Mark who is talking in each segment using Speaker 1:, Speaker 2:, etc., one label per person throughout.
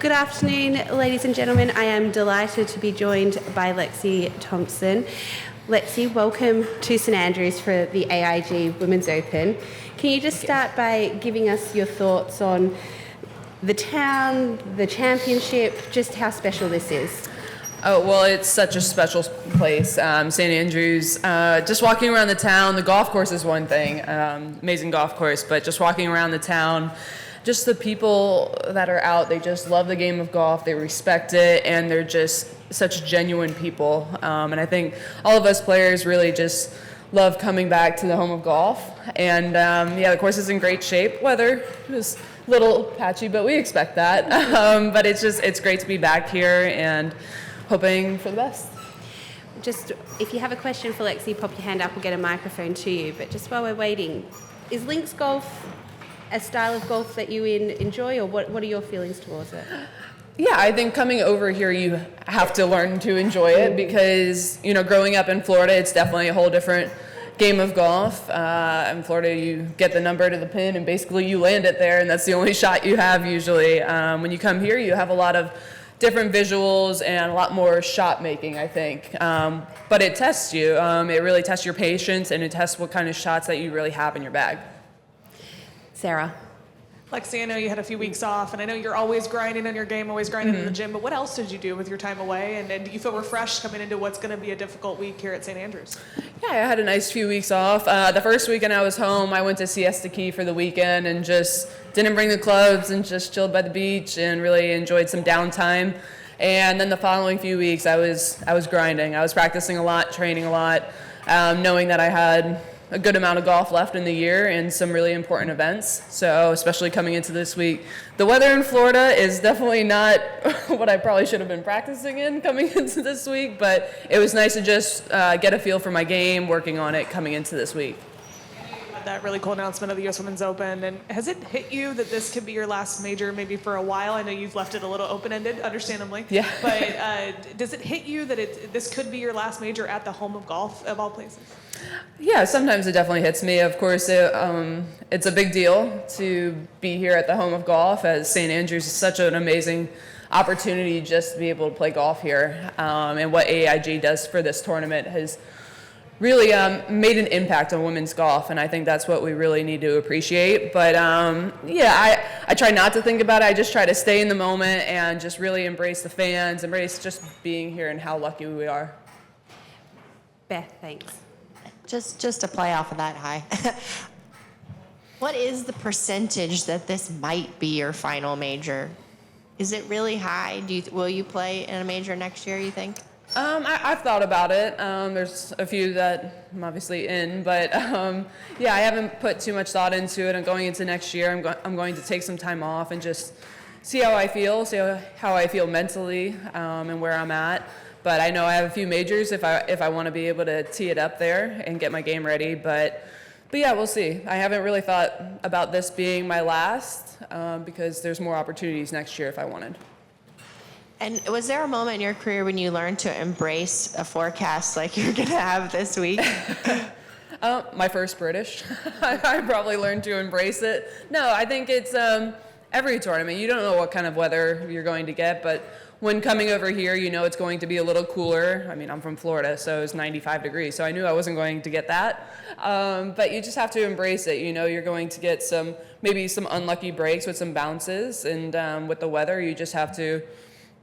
Speaker 1: Good afternoon, ladies and gentlemen. I am delighted to be joined by Lexi Thompson. Lexi, welcome to St Andrews for the AIG Women's Open. Can you just start by giving us your thoughts on the town, the championship, just how special this is?
Speaker 2: Oh, well, it's such a special place, St. Andrews. Just walking around the town, the golf course is one thing, amazing golf course, but just walking around the town, just the people that are out, they just love the game of golf, they respect it, and they're just such genuine people. And I think all of us players really just love coming back to the home of golf. And the course is in great shape. Weather is a little patchy, but we expect that. But it's great to be back here and hoping for the best.
Speaker 1: Just, if you have a question for Lexi, pop your hand up, we'll get a microphone to you. But just while we're waiting, is links golf a style of golf that you enjoy, or what are your feelings towards it?
Speaker 2: Yeah, I think coming over here, you have to learn to enjoy it because, growing up in Florida, it's definitely a whole different game of golf. In Florida, you get the number to the pin and basically you land it there, and that's the only shot you have usually. When you come here, you have a lot of different visuals and a lot more shot making, I think. But it tests you. It really tests your patience, and it tests what kind of shots that you really have in your bag.
Speaker 1: Sarah.
Speaker 3: Lexi, I know you had a few weeks off, and I know you're always grinding on your game, always grinding in the gym, but what else did you do with your time away? And do you feel refreshed coming into what's going to be a difficult week here at St. Andrews?
Speaker 2: Yeah, I had a nice few weeks off. The first weekend I was home, I went to Siesta Key for the weekend and just didn't bring the clubs and just chilled by the beach and really enjoyed some downtime. And then the following few weeks I was grinding. I was practicing a lot, training a lot, knowing that I had a good amount of golf left in the year and some really important events. So especially coming into this week, the weather in Florida is definitely not what I probably should have been practicing in coming into this week, but it was nice to just get a feel for my game, working on it coming into this week.
Speaker 3: That really cool announcement of the U.S. Women's Open, and has it hit you that this could be your last major maybe for a while? I know you've left it a little open-ended, understandably.
Speaker 2: Yeah.
Speaker 3: But does it hit you that this could be your last major at the home of golf, of all places?
Speaker 2: Yeah, sometimes it definitely hits me. Of course, it's a big deal to be here at the home of golf, as St. Andrews is such an amazing opportunity just to be able to play golf here. And what AIG does for this tournament has really made an impact on women's golf, and I think that's what we really need to appreciate. But I try not to think about it. I just try to stay in the moment and just really embrace the fans, embrace just being here and how lucky we are.
Speaker 1: Beth, thanks.
Speaker 4: Just to play off of that high. What is the percentage that this might be your final major? Is it really high? Will you play in a major next year, you think?
Speaker 2: I've thought about it. There's a few that I'm obviously in, but I haven't put too much thought into it. I'm going into next year. I'm going to take some time off and just see how I feel, how I feel mentally, and where I'm at. But I know I have a few majors if I want to be able to tee it up there and get my game ready. But yeah, we'll see. I haven't really thought about this being my last because there's more opportunities next year if I wanted.
Speaker 4: And was there a moment in your career when you learned to embrace a forecast like you're going to have this week?
Speaker 2: My first British. I probably learned to embrace it. No, I think it's every tournament. You don't know what kind of weather you're going to get, but when coming over here, it's going to be a little cooler. I mean, I'm from Florida, so it's 95 degrees, so I knew I wasn't going to get that. But you just have to embrace it. You're going to get maybe some unlucky breaks with some bounces, and with the weather, you just have to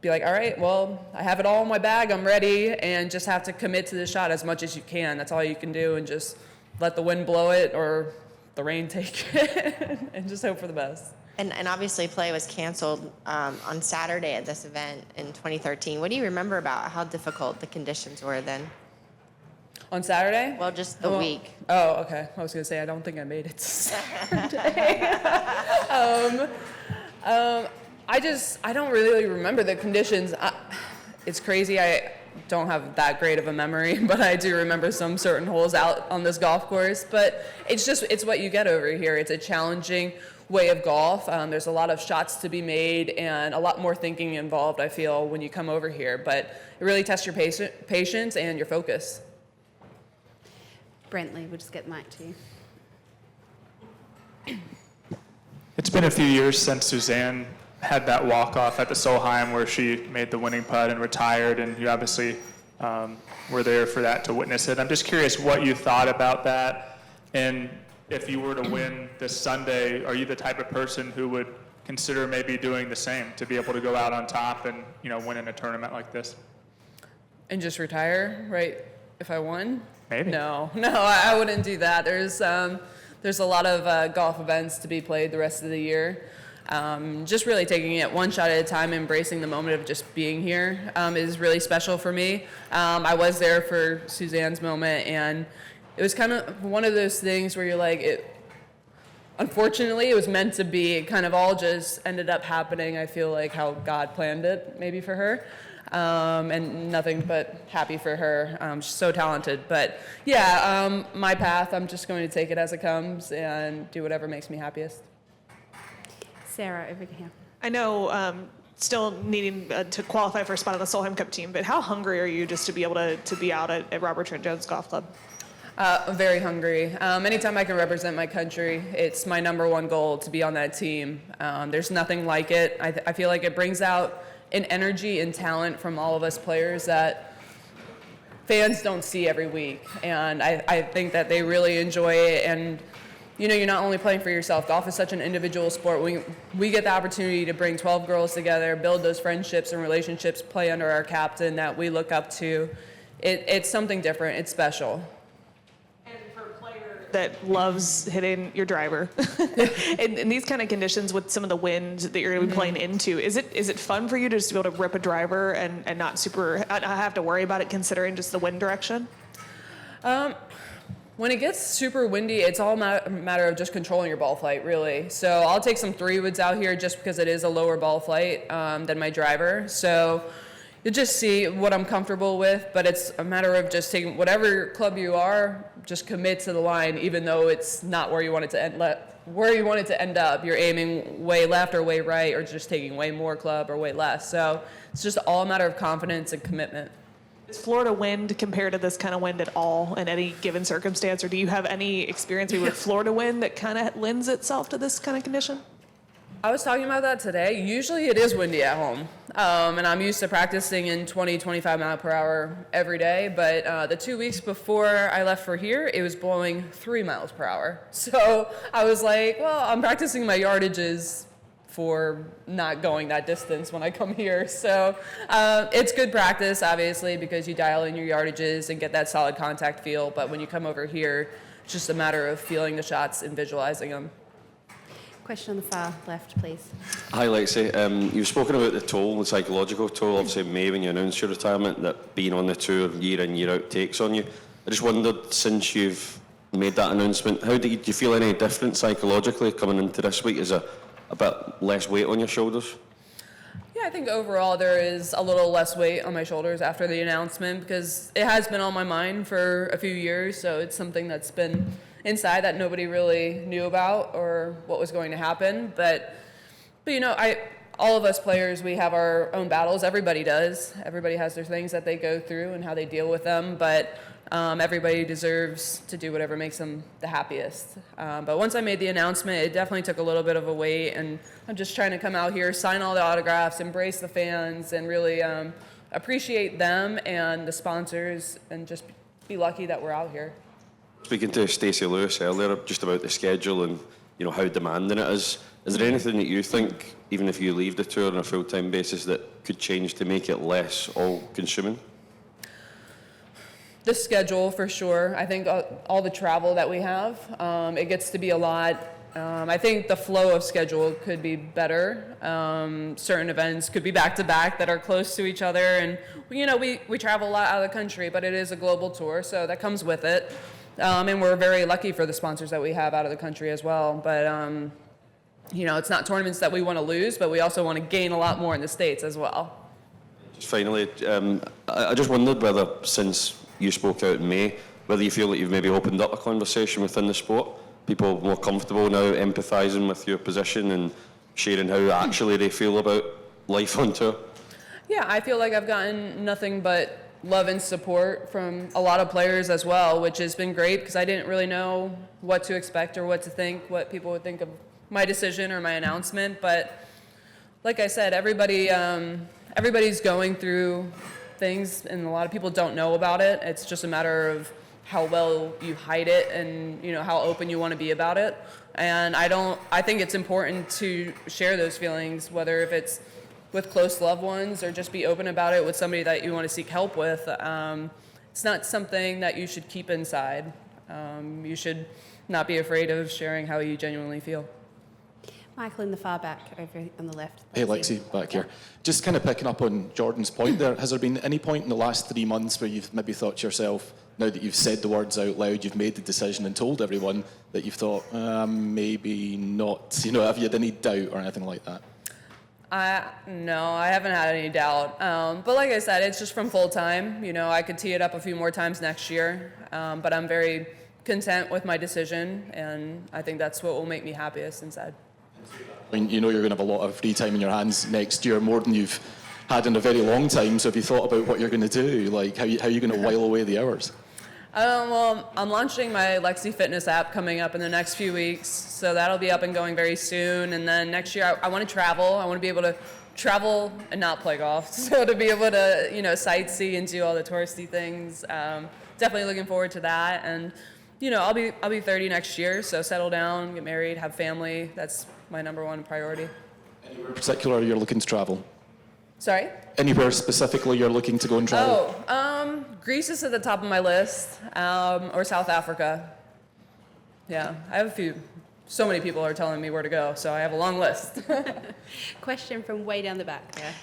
Speaker 2: be like, all right, well, I have it all in my bag, I'm ready, and just have to commit to the shot as much as you can. That's all you can do, and just let the wind blow it or the rain take it and just hope for the best.
Speaker 4: And obviously play was canceled on Saturday at this event in 2013. What do you remember about how difficult the conditions were then?
Speaker 2: On Saturday?
Speaker 4: Well, just the week.
Speaker 2: Oh, okay. I was going to say, I don't think I made it to Saturday. I don't really remember the conditions. It's crazy. I don't have that great of a memory, but I do remember some certain holes out on this golf course. But it's what you get over here. It's a challenging way of golf. There's a lot of shots to be made and a lot more thinking involved, I feel, when you come over here. But it really tests your patience and your focus.
Speaker 1: Brentley, we'll just get the mic to you.
Speaker 5: It's been a few years since Suzanne had that walk-off at the Solheim where she made the winning putt and retired, and you obviously were there for that to witness it. I'm just curious what you thought about that, and if you were to win this Sunday, are you the type of person who would consider maybe doing the same to be able to go out on top and win in a tournament like this?
Speaker 2: And just retire, right? If I won?
Speaker 5: Maybe.
Speaker 2: No, I wouldn't do that. There's a lot of golf events to be played the rest of the year. Just really taking it one shot at a time, embracing the moment of just being here is really special for me. I was there for Suzanne's moment, and it was kind of one of those things where you're like, unfortunately, it was meant to be. It kind of all just ended up happening, I feel like, how God planned it, maybe for her. And nothing but happy for her. She's so talented. But yeah, my path, I'm just going to take it as it comes and do whatever makes me happiest.
Speaker 1: Sarah, over here.
Speaker 3: I know still needing to qualify for a spot on the Solheim Cup team, but how hungry are you just to be able to be out at Robert Trent Jones Golf Club?
Speaker 2: Very hungry. Anytime I can represent my country, it's my number one goal to be on that team. There's nothing like it. I feel like it brings out an energy and talent from all of us players that fans don't see every week. And I think that they really enjoy it. And, you're not only playing for yourself. Golf is such an individual sport. We get the opportunity to bring 12 girls together, build those friendships and relationships, play under our captain that we look up to. It's something different. It's special.
Speaker 3: That loves hitting your driver in these kind of conditions with some of the wind that you're going to be playing into, is it fun for you to just be able to rip a driver and not have to worry about it considering just the wind direction?
Speaker 2: When it gets super windy, it's all a matter of just controlling your ball flight, really. So I'll take some 3-woods out here just because it is a lower ball flight than my driver. So you just see what I'm comfortable with, but it's a matter of just taking whatever club you are, just commit to the line, even though it's not where you want it to end up. You're aiming way left or way right, or just taking way more club or way less. So it's just all a matter of confidence and commitment.
Speaker 3: Is Florida wind compared to this kind of wind at all in any given circumstance, or do you have any experience with Florida wind that kind of lends itself to this kind of condition?
Speaker 2: I was talking about that today. Usually it is windy at home, and I'm used to practicing in 20, 25 mile per hour every day, but the 2 weeks before I left for here, it was blowing 3 miles per hour. So I was like, well, I'm practicing my yardages for not going that distance when I come here. So it's good practice, obviously, because you dial in your yardages and get that solid contact feel, but when you come over here, it's just a matter of feeling the shots and visualizing them.
Speaker 1: Question on the far left, please.
Speaker 6: Hi, Lexi. You've spoken about the toll, the psychological toll, obviously, May, when you announced your retirement, that being on the tour year in, year out takes on you. I just wondered, since you've made that announcement, how do you feel any different psychologically coming into this week? Is there a bit less weight on your shoulders?
Speaker 2: Yeah, I think overall there is a little less weight on my shoulders after the announcement, because it has been on my mind for a few years, so it's something that's been inside that nobody really knew about or what was going to happen. But all of us players, we have our own battles. Everybody does. Everybody has their things that they go through and how they deal with them. But everybody deserves to do whatever makes them the happiest. But once I made the announcement, it definitely took a little bit of a weight. And I'm just trying to come out here, sign all the autographs, embrace the fans, and really appreciate them and the sponsors, and just be lucky that we're out here.
Speaker 6: Speaking to Stacey Lewis earlier just about the schedule and how demanding it is there anything that you think, even if you leave the tour on a full-time basis, that could change to make it less all-consuming?
Speaker 2: The schedule, for sure. I think all the travel that we have, it gets to be a lot. I think the flow of schedule could be better. Certain events could be back-to-back that are close to each other. And, we travel a lot out of the country, but it is a global tour, so that comes with it. And we're very lucky for the sponsors that we have out of the country as well. But, it's not tournaments that we want to lose, but we also want to gain a lot more in the States as well.
Speaker 6: Just finally, I just wondered whether, since you spoke out in May, whether you feel that you've maybe opened up a conversation within the sport, people more comfortable now empathising with your position and sharing how actually they feel about life on tour?
Speaker 2: Yeah, I feel like I've gotten nothing but love and support from a lot of players as well, which has been great, because I didn't really know what to expect or what to think, what people would think of my decision or my announcement. But like I said, everybody's going through things, and a lot of people don't know about it. It's just a matter of how well you hide it and, you know, how open you want to be about it. And I think it's important to share those feelings, whether if it's with close loved ones or just be open about it with somebody that you want to seek help with. It's not something that you should keep inside. You should not be afraid of sharing how you genuinely feel.
Speaker 1: Michael in the far back over on the left.
Speaker 7: Hey, Lexi, back here. Just kind of picking up on Jordan's point there, has there been any point in the last 3 months where you've maybe thought to yourself, now that you've said the words out loud, you've made the decision and told everyone, that you've thought, maybe not, you know, have you had any doubt or anything like that?
Speaker 2: No, I haven't had any doubt. But like I said, it's just from full time. You know, I could tee it up a few more times next year, but I'm very content with my decision, and I think that's what will make me happiest inside.
Speaker 7: I mean, you know you're going to have a lot of free time in your hands next year, more than you've had in a very long time. So have you thought about what you're going to do? Like, how are you going to while away the hours?
Speaker 2: Well, I'm launching my Lexi Fitness app coming up in the next few weeks, so that'll be up and going very soon. And then next year, I want to travel. I want to be able to travel and not play golf, so to be able to, you know, sightsee and do all the touristy things. Definitely looking forward to that. And you know, I'll be 30 next year, so settle down, get married, have family. That's my number one priority.
Speaker 7: Anywhere particular you're looking to travel?
Speaker 2: Sorry?
Speaker 7: Anywhere specifically you're looking to go and travel?
Speaker 2: Greece is at the top of my list, or South Africa. Yeah, I have a few. So many people are telling me where to go, so I have a long list.
Speaker 1: Question from way down the back there.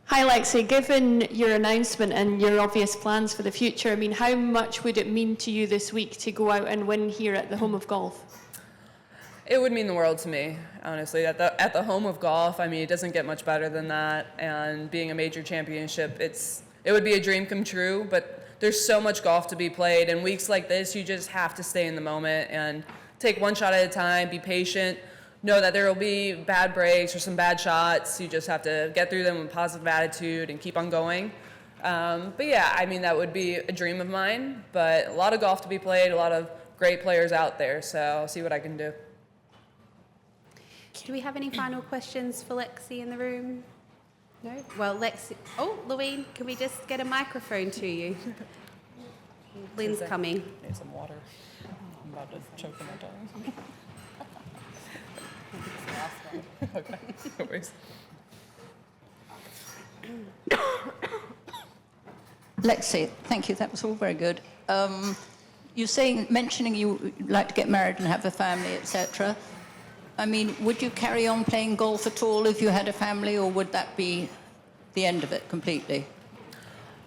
Speaker 8: Hi Lexi, given your announcement and your obvious plans for the future, I mean, how much would it mean to you this week to go out and win here at the home of golf?
Speaker 2: It would mean the world to me, honestly. At the home of golf, I mean, it doesn't get much better than that. And being a major championship, it would be a dream come true. But there's so much golf to be played, and weeks like this, you just have to stay in the moment and take one shot at a time. Be patient. Know that there will be bad breaks or some bad shots. You just have to get through them with positive attitude and keep on going. But yeah, I mean, that would be a dream of mine. But a lot of golf to be played, a lot of great players out there. So I'll see what I can do.
Speaker 1: Do we have any final questions for Lexi in the room? No? Well, Lexi... Oh, Louine, can we just get a microphone to you? Lynn's coming.
Speaker 2: Need some water. I'm about to choke on my tongue. Okay, no worries.
Speaker 9: Lexi, thank you. That was all very good. You're mentioning you like to get married and have a family, etc. I mean, would you carry on playing golf at all if you had a family, or would that be the end of it completely?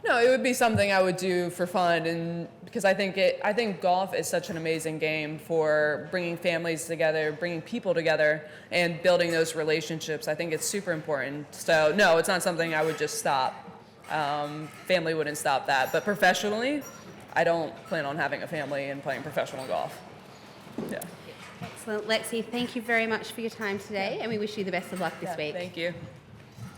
Speaker 2: No, it would be something I would do for fun, and because I think golf is such an amazing game for bringing families together, bringing people together, and building those relationships. I think it's super important. So no, it's not something I would just stop. Family wouldn't stop that, but professionally, I don't plan on having a family and playing professional golf. Yeah.
Speaker 1: Excellent. Lexi, thank you very much for your time today, and we wish you the best of luck this week.
Speaker 2: Thank you.